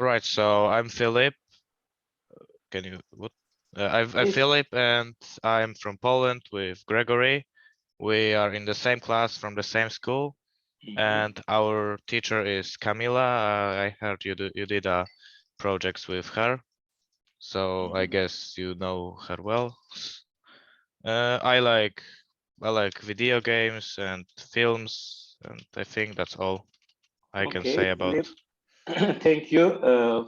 Right, so I'm Philip. Can you what? I'm Yes. Philip, and I'm from Poland with Gregory. We are in the same class from the same school, and our teacher is Camila. I heard you did projects with her, so I guess you know her well. I like video games and films, and I think that's all I can say Okay, about. Philip, thank you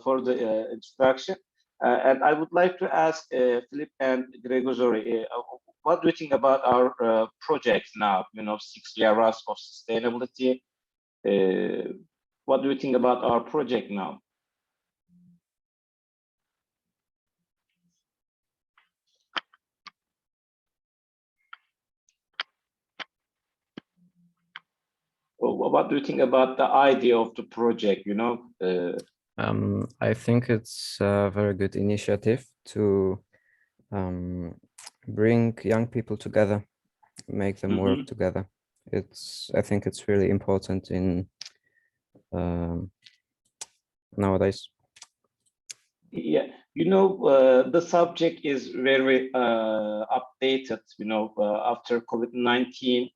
for the introduction. And I would like to ask Philip and Gregory, what do you think about our project now? 6 years of sustainability. What do you think about our project now? What do you think about the idea of the project? I think it's a very good initiative to bring young people together, make them work together. I think it's really important in nowadays. Yeah, the subject is very updated. After COVID-19,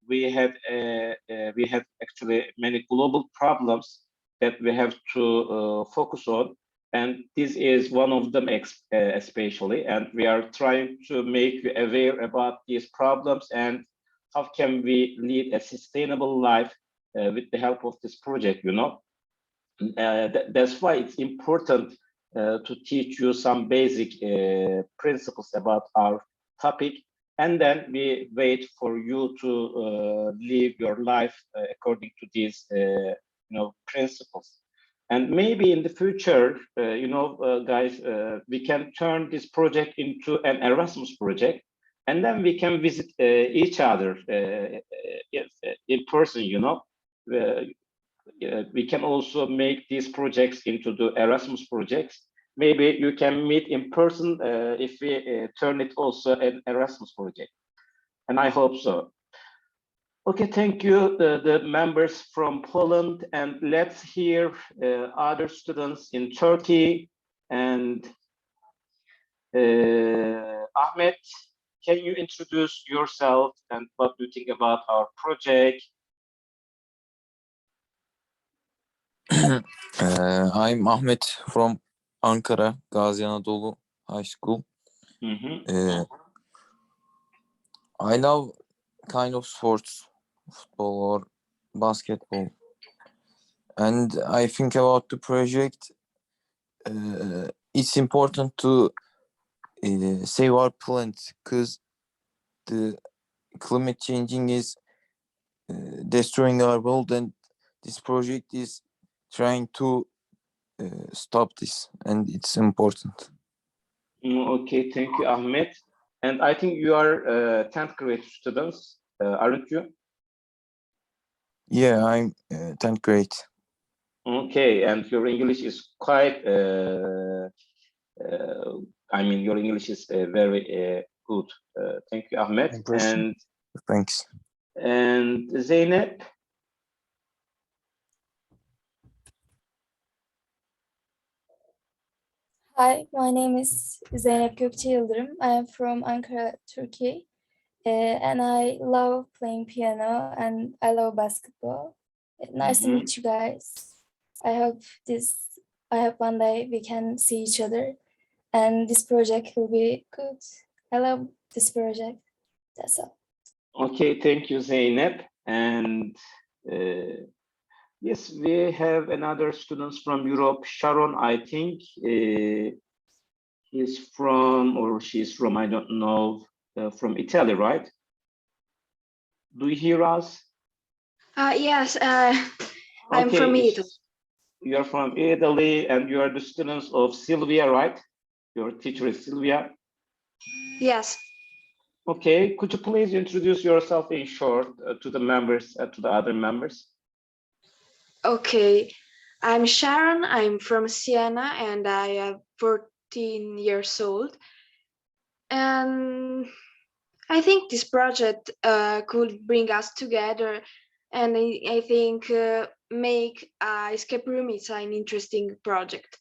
we have actually many global problems that we have to focus on, and this is one of them especially. And we are trying to make you aware about these problems and how can we lead a sustainable life with the help of this project. That's why it's important to teach you some basic principles about our topic, and then we wait for you to live your life according to these principles. And maybe in the future, guys, we can turn this project into an Erasmus project, and then we can visit each other in person. We can also make these projects into the Erasmus projects. Maybe you can meet in person if we turn it also an Erasmus project. And I hope so. Okay, thank you, the members from Poland. And let's hear other students in Turkey. And Ahmet, can you introduce yourself and what do you think about our project? I'm Ahmet from Ankara, Gazi Anadolu High School. I love kind of sports, football or basketball. And I think about the project, it's important to save our planet because the climate changing is destroying our world, and this project is trying to stop this, and it's important. Okay, thank you, Ahmet. And I think you are 10th grade students, aren't you? Yeah, I'm 10th grade. Okay, and your English is quite, your English is very good. Thank you, Ahmet. Impressive. Thanks. And Zeynep? Hi, my name is Zeynep Gökçe Yıldırım. I am from Ankara, Turkey, and I love playing piano and I love basketball. Nice to meet you guys. I hope one day we can see each other and this project will be good. I love this project. That's all. Okay, thank you, Zeynep. And yes, we have another students from Europe, Sharon, I think. He's from, or she's from, I don't know, from Italy, right? Do you hear us? Yes, I'm from Italy. You're from Italy and you are the students of Sylvia, right? Your teacher is Sylvia. Yes. Okay, could you please introduce yourself in short to the members, to the other members? Okay, I'm Sharon, I'm from Siena and I am 14 years old. And I think this project could bring us together, and I think make escape room is an interesting project.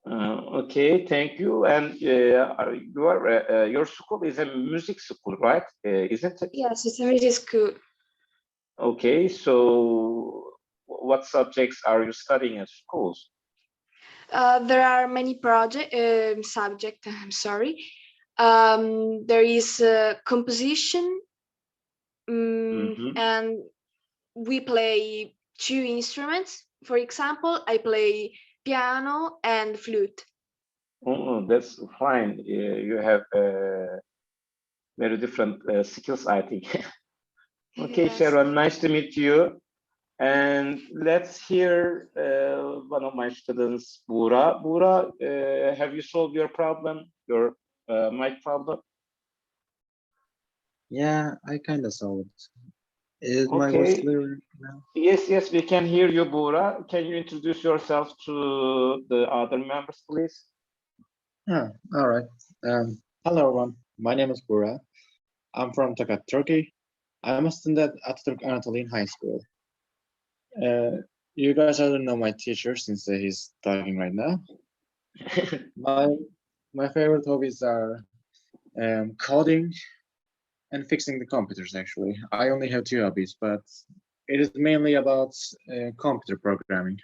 Okay, thank you. And your school is a music school, right? Isn't it? Yes, it's a music school. Okay, so what subjects are you studying at schools? There are many subject. I'm sorry. There is composition, Mhm. and we play 2 instruments. For example, I play piano and flute. Oh, that's fine. You have very different skills, I think. Okay, Yes. Sharon, nice to meet you. And let's hear one of my students, Buğra. Buğra, have you solved your problem, your mic problem? Yeah, I kind of saw it. Is my voice Okay. clear now? Yes, we can hear you, Buğra. Can you introduce yourself to the other members, please? Yeah, all right. Hello, everyone. My name is Bura. I'm from Tokat, Turkey. I'm a student at Atatürk Anatolian High School. You guys already know my teacher since he's talking right now. My favorite hobbies are coding and fixing the computers, actually. I only have 2 hobbies, but it is mainly about computer programming.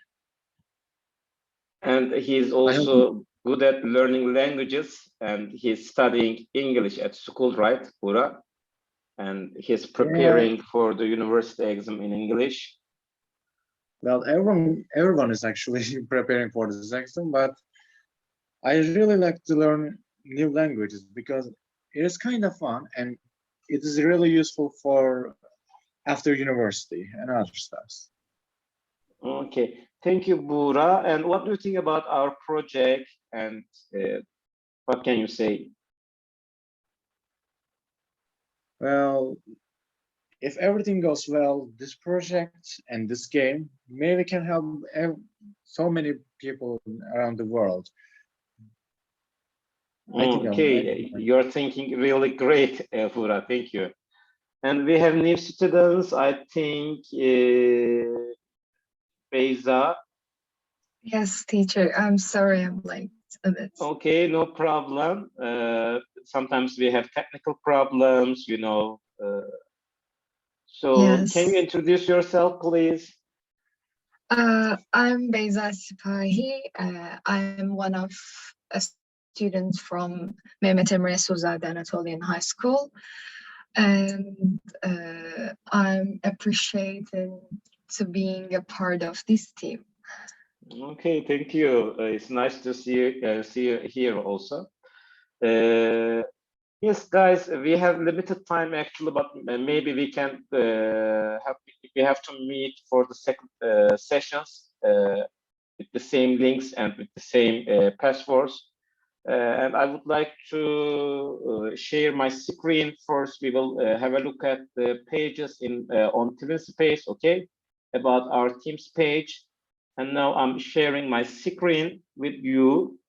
And he's also good at learning languages, and he's studying English at school, right, Buğra? And he's preparing for the university exam in English. Well, everyone is actually preparing for this exam, but I really like to learn new languages because it is kind of fun and it is really useful for after university and other stuff. Okay, thank you, Buğra. And what do you think about our project, and what can you say? Well, if everything goes well, this project and this game maybe can help so many people around the world. Okay, you're thinking really great, Buğra. Thank you. And we have new students, I think, Beyza. Yes, teacher. I'm sorry I'm late a bit. Okay, no problem. Sometimes we have technical problems, you know. So Yes. can you introduce yourself, please? I'm Beyza Sipahi. I'm one of a student from Mehmet Emre Suzade Anatolian High School. And I'm appreciating to being a part of this team. Okay, thank you. It's nice to see you here also. Yes, guys, we have limited time actually, but maybe we can have to meet for the second sessions with the same links and with the same passwords. And I would like to share my screen first. We will have a look at the pages on TwinSpace, okay, about our Teams page. And now I'm sharing my screen with you.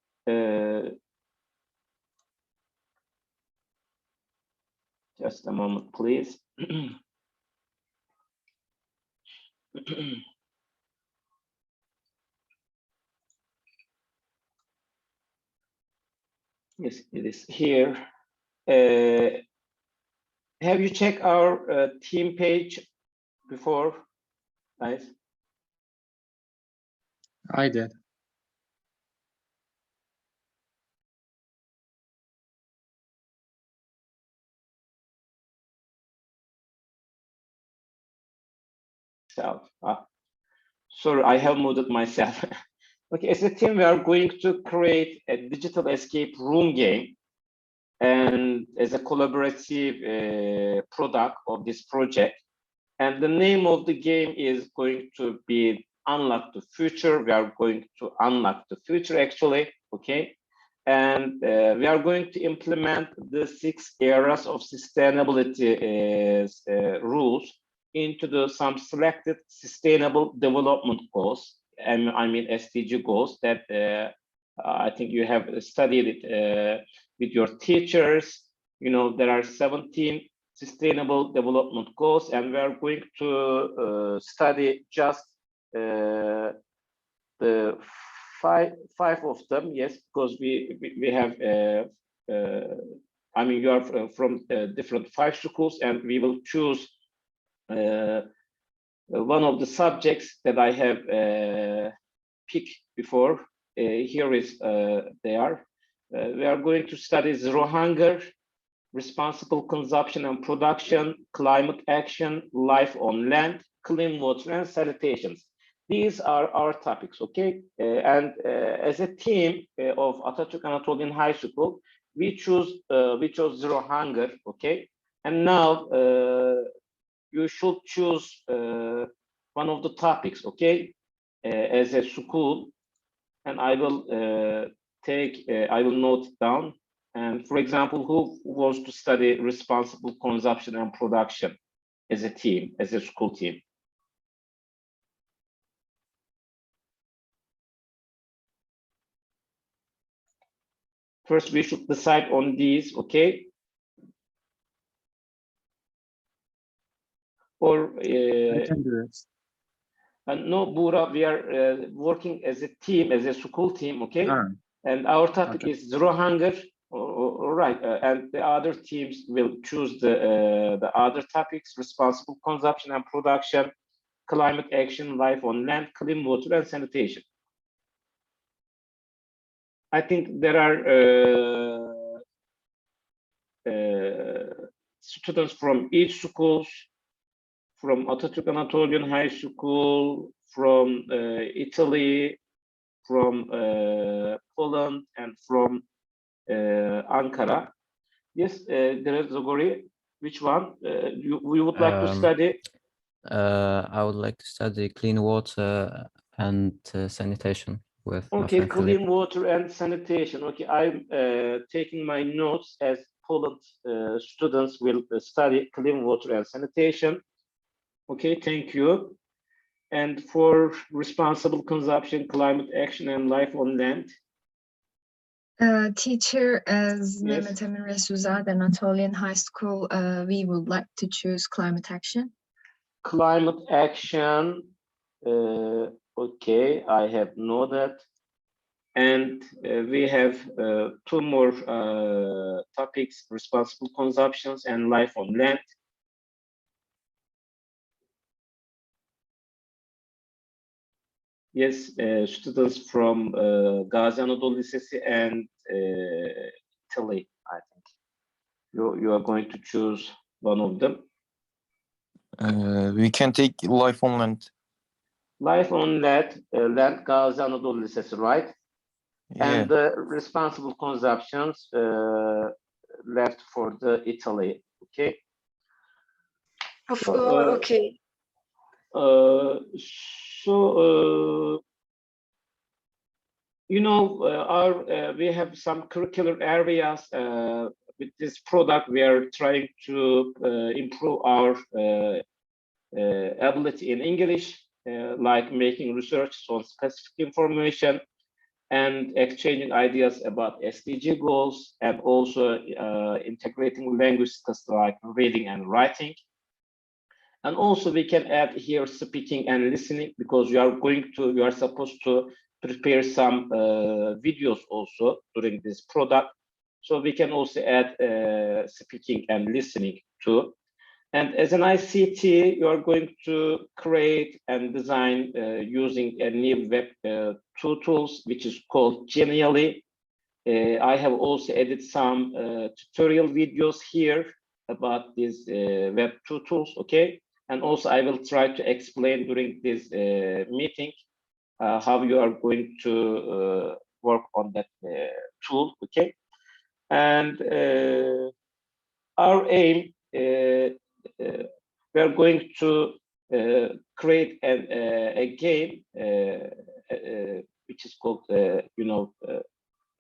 Just a moment, please. Yes, it is here. Have you checked our team page before, guys? I did. Sorry, I have muted myself. Okay, as a team, we are going to create a digital escape room game, and as a collaborative product of this project. And the name of the game is going to be Unlock the Future. We are going to unlock the future, actually, okay? And we are going to implement the 6 areas of sustainability rules into some selected sustainable development goals. I mean SDG goals that I think you have studied it with your teachers. You know, there are 17 sustainable development goals, and we are going to study just the five of them, yes, because we have I mean, you are from different 5 schools, and we will choose one of the subjects that I have picked before. Here is they are. We are going to study zero hunger, responsible consumption and production, climate action, life on land, clean water and sanitation. These are our topics, okay? And as a team of Atatürk Anatolian High School, we chose zero hunger, okay? And now you should choose one of the topics, okay? As a school, and I will I will note it down. And for example, who wants to study responsible consumption and production as a team, as a school team? First, we should decide on these, okay? Or I can do it. no, Buğra, we are working as a team, as a school team, okay? And our topic Okay. is zero hunger. All right, and the other teams will choose the other topics: responsible consumption and production, climate action, life on land, clean water and sanitation. I think there are students from each schools, from Atatürk Anatolian High School, from Italy, from Poland, and from Ankara. Yes, there is Zogori. Which one we would like to study? I would like to study clean water and sanitation with my Okay, friend Philip. clean water and sanitation. Okay, I'm taking my notes as Poland students will study clean water and sanitation. Okay, thank you. And for responsible consumption, climate action, and life on land. Teacher, as Yes. Mehmet Emin Resuzade Anatolian High School, we would like to choose climate action. Climate action. Okay, I have know that. And we have 2 more topics: responsible consumptions and life on land. Yes, students from Gazi Anadolu Lisesi and Italy, I think. You are going to choose one of them. We can take life on land. Life on land, Gazi Anadolu Lisesi, right? Yeah. And the responsible consumptions left for the Italy, okay? Okay. You know, we have some curricular areas with this product. We are trying to improve our ability in English, like making research on specific information and exchanging ideas about SDG goals, and also integrating language skills like reading and writing. And also we can add here speaking and listening, because you are supposed to prepare some videos also during this product. So we can also add speaking and listening too. And as an ICT, you are going to create and design using a new web tools, which is called Genially. I have also added some tutorial videos here about these web tools, okay? And also I will try to explain during this meeting how you are going to work on that tool, okay? And our aim, we are going to create a game which is called,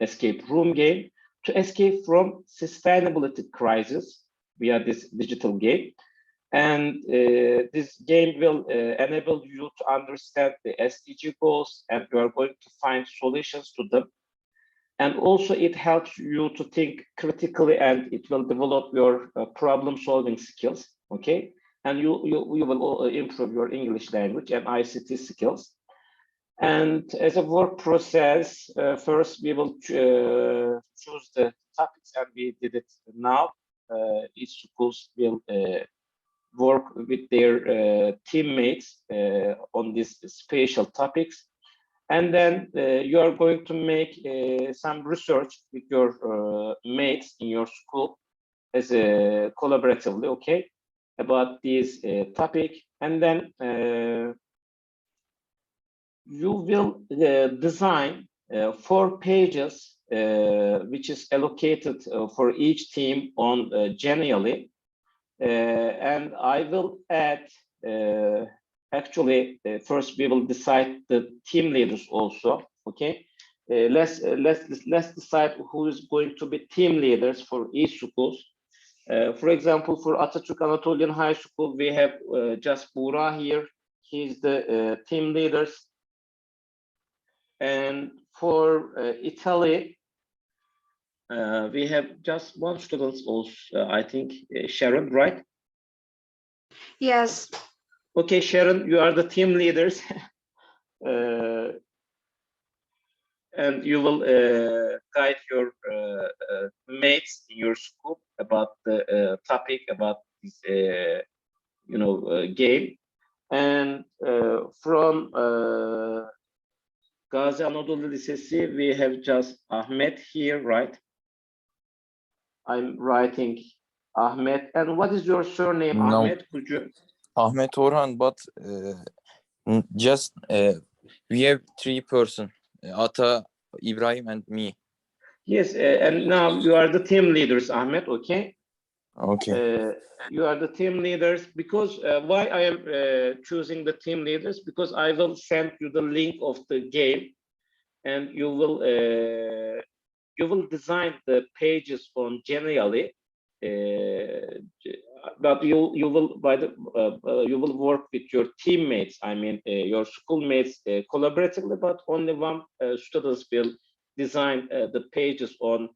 escape room game, to escape from sustainability crisis via this digital game. And this game will enable you to understand the SDG goals, and you are going to find solutions to them. And also it helps you to think critically, and it will develop your problem solving skills, okay? and you will improve your English language and ICT skills. And as a work process, first we will choose the topics, and we did it now. Each schools will work with their teammates on these spatial topics. And then you are going to make some research with your mates in your school as a collaboratively, okay, about this topic. And then you will design 4 pages, which is allocated for each team on Genially. And I will add, actually, first we will decide the team leaders also, okay? Let's decide who is going to be team leaders for each schools. For example, for Atatürk Anatolian High School, we have just Buğra here. He's the team leaders. And for Italy, we have just one student also, I think, Sharon, right? Yes. Okay, Sharon, you are the team leaders. And you will guide your mates in your school about the topic, about this, game. And from Gazi Anadolu Lisesi, we have just Ahmet here, right? I'm writing Ahmet. And what is your surname, No. Ahmet? Could you? Ahmet Orhan, but just we have 3 person, Ata, Ibrahim, and me. Yes, and now you are the team leaders, Ahmet, okay? Okay. You are the team leaders, because why I am choosing the team leaders, because I will send you the link of the game, and you will design the pages on Genially, but you will work with your teammates. I mean, your schoolmates collaboratively, but only one students will design the pages on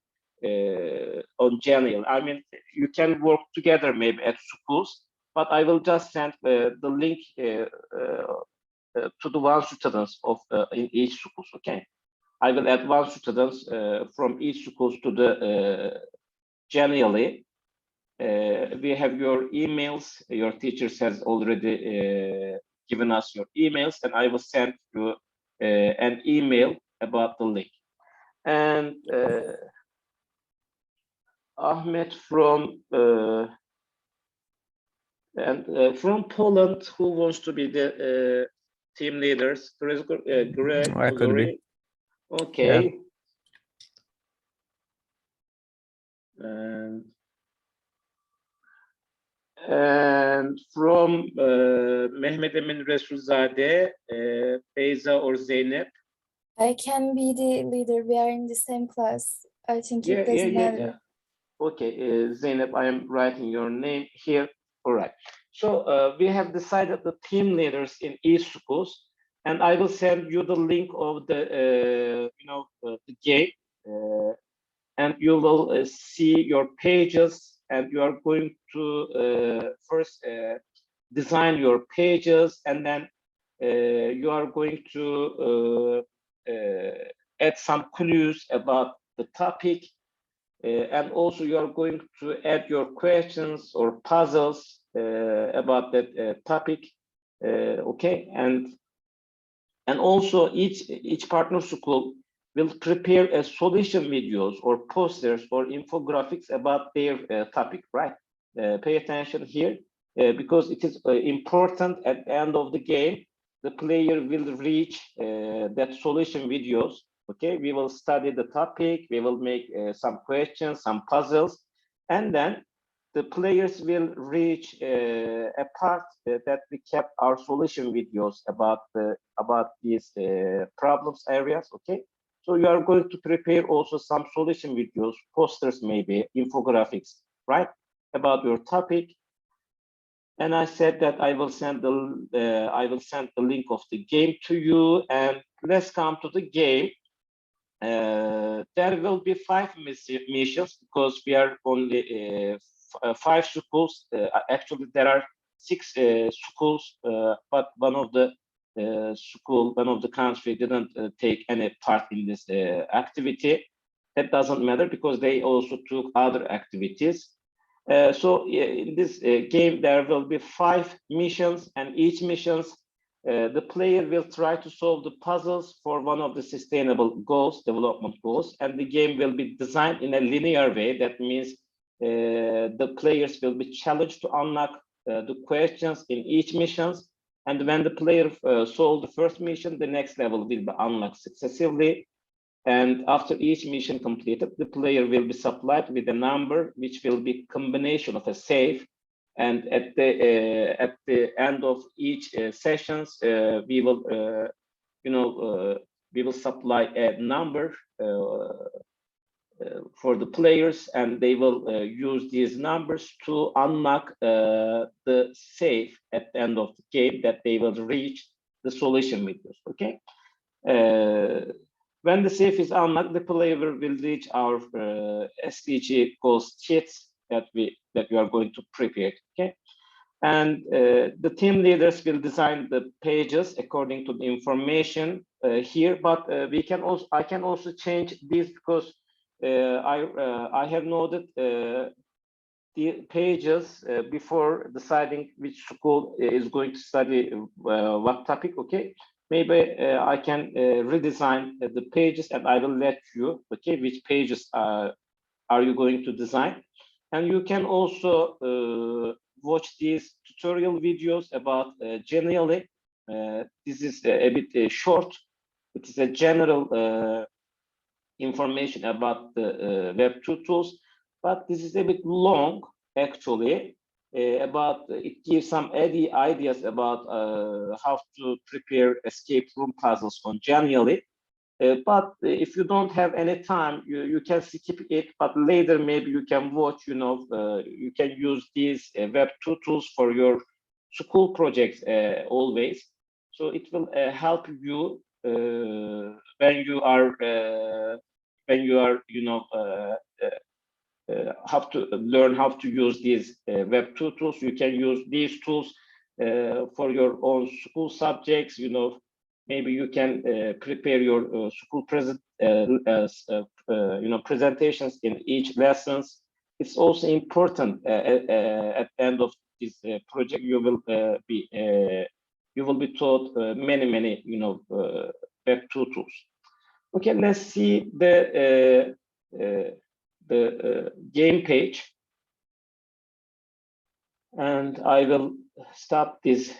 Genially. I mean, you can work together maybe at schools, but I will just send the link to the one students of in each schools. Okay, I will add one students from each schools to the Genially. We have your emails. Your teachers has already given us your emails, and I will send you an email about the link. And Ahmet from from Poland, who wants to be the team leaders? I could be. Okay. Yeah. And from Mehmet Emin Resulzade, Beyza or Zeynep? I can be the leader. We are in the same class. I think it doesn't matter. Okay, Zeynep, I am writing your name here. All right. So we have decided the team leaders in each schools, and I will send you the link of the the game, and you will see your pages, and you are going to first design your pages, and then you are going to add some clues about the topic, and also you are going to add your questions or puzzles about that topic. Okay, and also each partner school will prepare a solution videos or posters or infographics about their topic, right? Pay attention here, because it is important. At the end of the game, the player will reach that solution videos. Okay, we will study the topic, we will make some questions, some puzzles, and then the players will reach a part that we kept our solution videos about these problems areas. Okay, so you are going to prepare also some solution videos, posters, maybe infographics, right, about your topic. And I said that I will send the link of the game to you. And let's come to the game. There will be 5 missions, because we are only 5 schools. Actually, there are 6 schools, but one of the country didn't take any part in this activity. That doesn't matter because they also took other activities. So in this game, there will be 5 missions, and each missions, the player will try to solve the puzzles for one of the sustainable goals, development goals, and the game will be designed in a linear way. That means the players will be challenged to unlock the questions in each missions. And when the player solves the first mission, the next level will be unlocked successively. And after each mission completed, the player will be supplied with a number, which will be a combination of a save. And at the end of each sessions, we will, we will supply a number for the players, and they will use these numbers to unlock the save at the end of the game, that they will reach the solution with this. Okay. When the save is unlocked, the player will reach our SDG goals sheets that we are going to prepare. Okay. And the team leaders will design the pages according to the information here, but I can also change these because I have noted the pages before deciding which school is going to study what topic. Okay, maybe I can redesign the pages, and I will let you, okay, which pages are you going to design. And you can also watch these tutorial videos about generally. This is a bit short. It is a general information about the Web2 tools, but this is a bit long actually. It gives some ideas about how to prepare escape room puzzles on Genially. But if you don't have any time, you can skip it, but later maybe you can watch, you can use these Web2 tools for your school projects always. So it will help you when you are, have to learn how to use these Web2 tools. You can use these tools for your own school subjects. Maybe you can prepare your school presentations in each lessons. It's also important at the end of this project. You will be taught many Web2 tools. Okay, let's see the game page, and I will stop this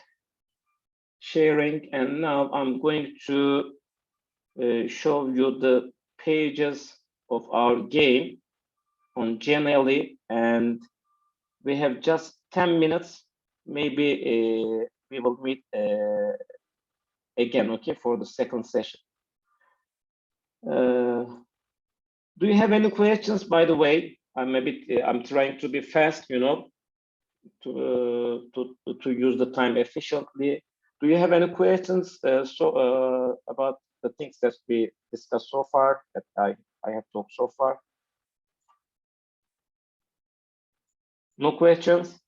sharing, and now I'm going to show you the pages of our game on Genially, and we have just 10 minutes. Maybe we will meet again, okay, for the second session. Do you have any questions, by the way? I'm trying to be fast, to use the time efficiently. Do you have any questions about the things that we discussed so far, that I have talked so far? No questions?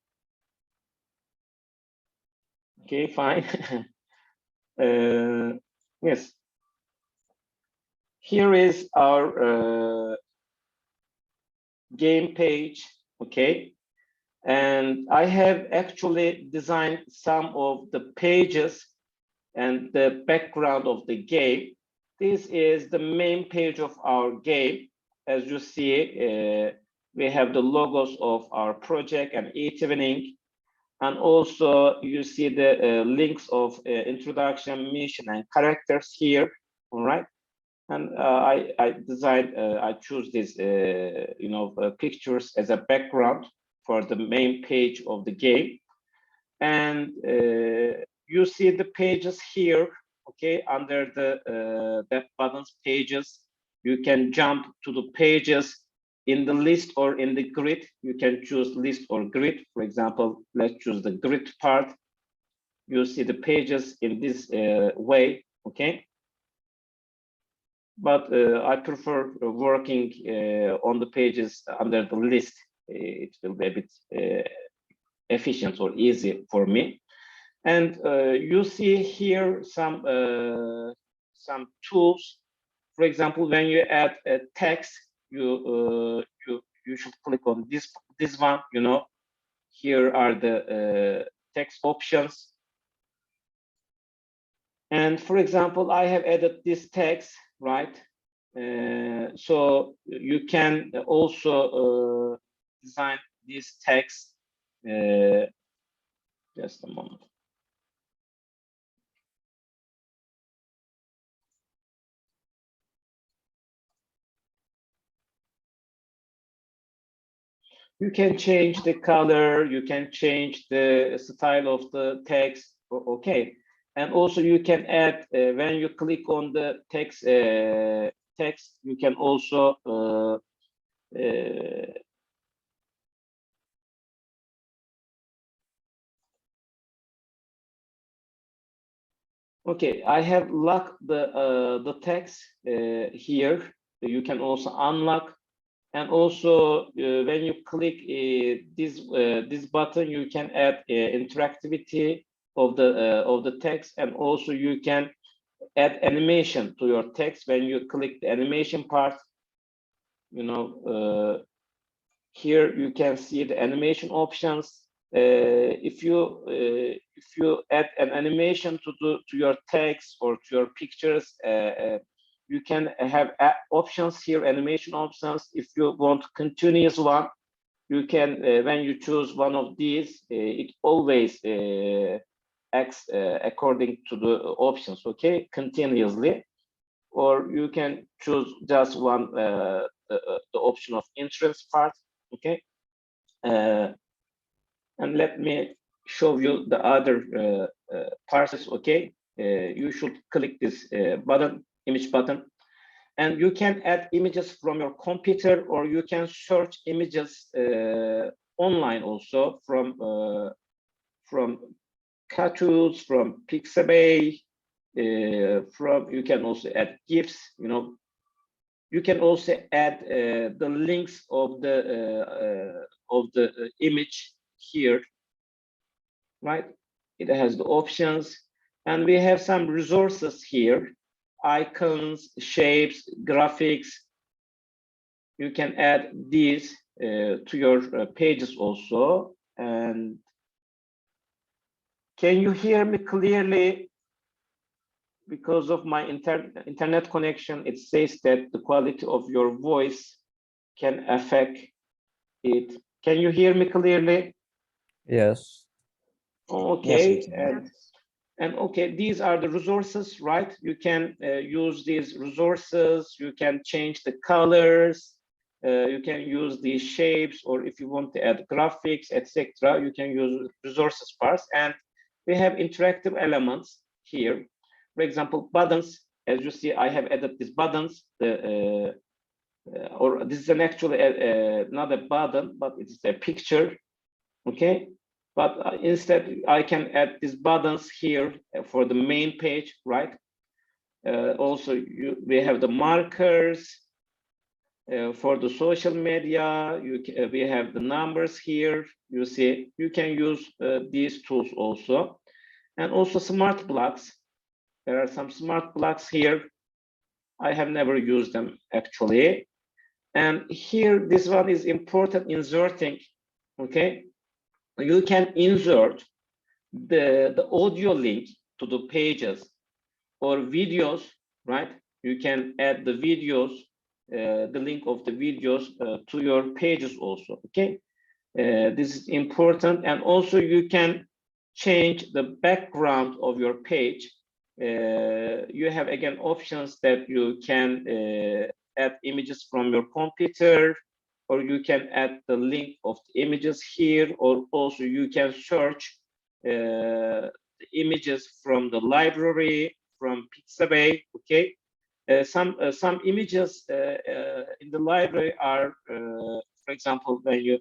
Okay, fine. Yes. Here is our game page, okay? And I have actually designed some of the pages and the background of the game. This is the main page of our game. As you see, we have the logos of our project and eTwinning. And also you see the links of introduction, mission, and characters here, all right? And I choose these, pictures as a background for the main page of the game. And you see the pages here, okay, under the that buttons pages. You can jump to the pages in the list or in the grid. You can choose list or grid. For example, let's choose the grid part. You see the pages in this way, okay? But I prefer working on the pages under the list. It will be a bit efficient or easy for me. And you see here some tools. For example, when you add a text, you should click on this one. You know, here are the text options. And for example, I have added this text, right? So you can also design this text. Just a moment. You can change the color, you can change the style of the text, okay. And also you can add, when you click on the text, you can also okay, I have locked the text here. You can also unlock. And also, when you click this button, you can add interactivity of the text, and also you can add animation to your text when you click the animation part. You know, here you can see the animation options. If you add an animation to your text or to your pictures, you can have options here, animation options. If you want continuous one, you can, when you choose one of these, it always acts according to the options, okay, continuously. Or you can choose just one, the option of interest part, okay. And let me show you the other parts, okay. You should click this button, image button, and you can add images from your computer, or you can search images online also from Cartoons, from Pixabay, you can also add GIFs, you know. You can also add the links of the image here, right? It has the options, and we have some resources here, icons, shapes, graphics. You can add these to your pages also. And can you hear me clearly? Because of my internet connection, it says that the quality of your voice can affect it. Can you hear me clearly? Yes. Okay. Yes, And okay, these are the resources, right? You can use these resources. You can change the colors. You can use these shapes, or if you want to add graphics, etc., you can use resources parts. And we have interactive elements here. For example, buttons. As you see, I have added these buttons. Or this is an actually not a button, but it's a picture. Okay. But instead, I can add these buttons here for the main page, right? Also, we have the markers for the social media. We have the numbers here. You see, you can use these tools also. And also smart blocks. There are some smart blocks here. I have never used them actually. And here, this one is important, inserting, okay? You can insert the audio link to the pages or videos, right? You can add the videos, the link of the videos to your pages also, okay? This is important. And also you can change the background of your page. You have again options that you can add images from your computer, or you can add the link of the images here, or also you can search the images from the library, from Pixabay, okay? Some images in the library are, for example, when you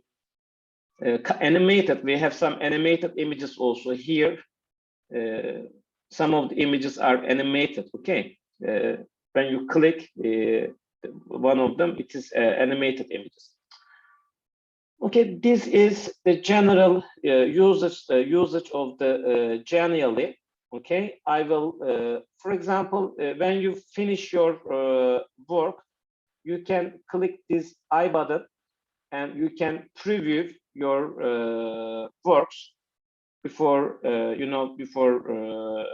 animated, we have some animated images also here. Some of the images are animated, okay? When you click one of them, it is animated images. Okay, this is the general usage of the Genially. Okay, I will, for example, when you finish your work, you can click this I button and you can preview your works before, before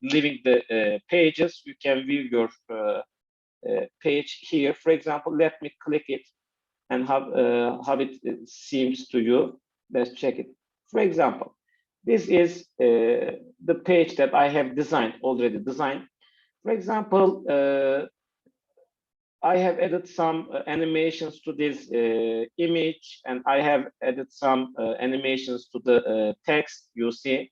leaving the pages. You can view your page here. For example, let me click it and how it seems to you. Let's check it. For example, this is the page that I have already designed. For example, I have added some animations to this image, and I have added some animations to the text. You see,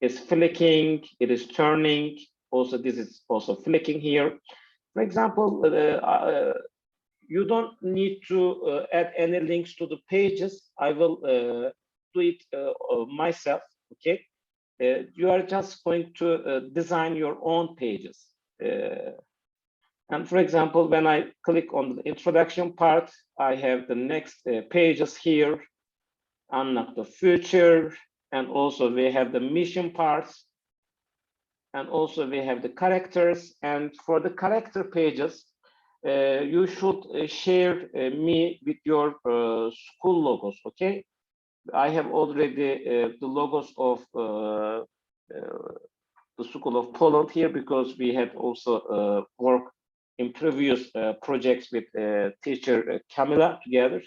it's flicking, it is turning. Also, this is also flicking here. For example, you don't need to add any links to the pages. I will do it myself, okay? You are just going to design your own pages. And for example, when I click on the introduction part, I have the next pages here, unlock the future, and also we have the mission parts, and also we have the characters. And for the character pages, you should share me with your school logos, okay? I have already the logos of the School of Poland here, because we had also worked in previous projects with teacher Camila together.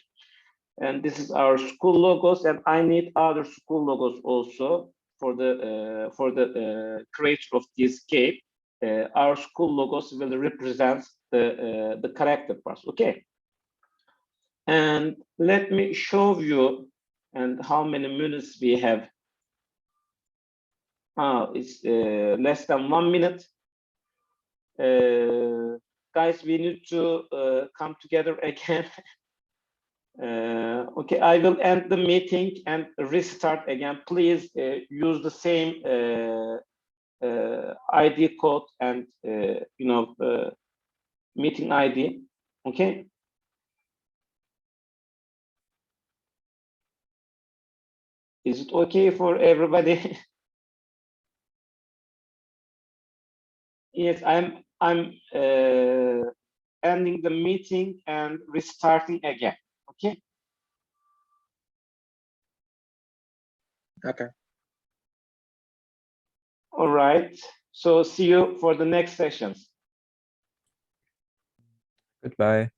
And this is our school logos, and I need other school logos also for the creation of this game. Our school logos will represent the character parts, okay? And let me show you and how many minutes we have. It's less than 1 minute. Guys, we need to come together again. Okay, I will end the meeting and restart again. Please use the same ID code and meeting ID. Okay. Is it okay for everybody? Yes, I'm ending the meeting and restarting again. Okay. Okay. All right. So see you for the next sessions. Goodbye.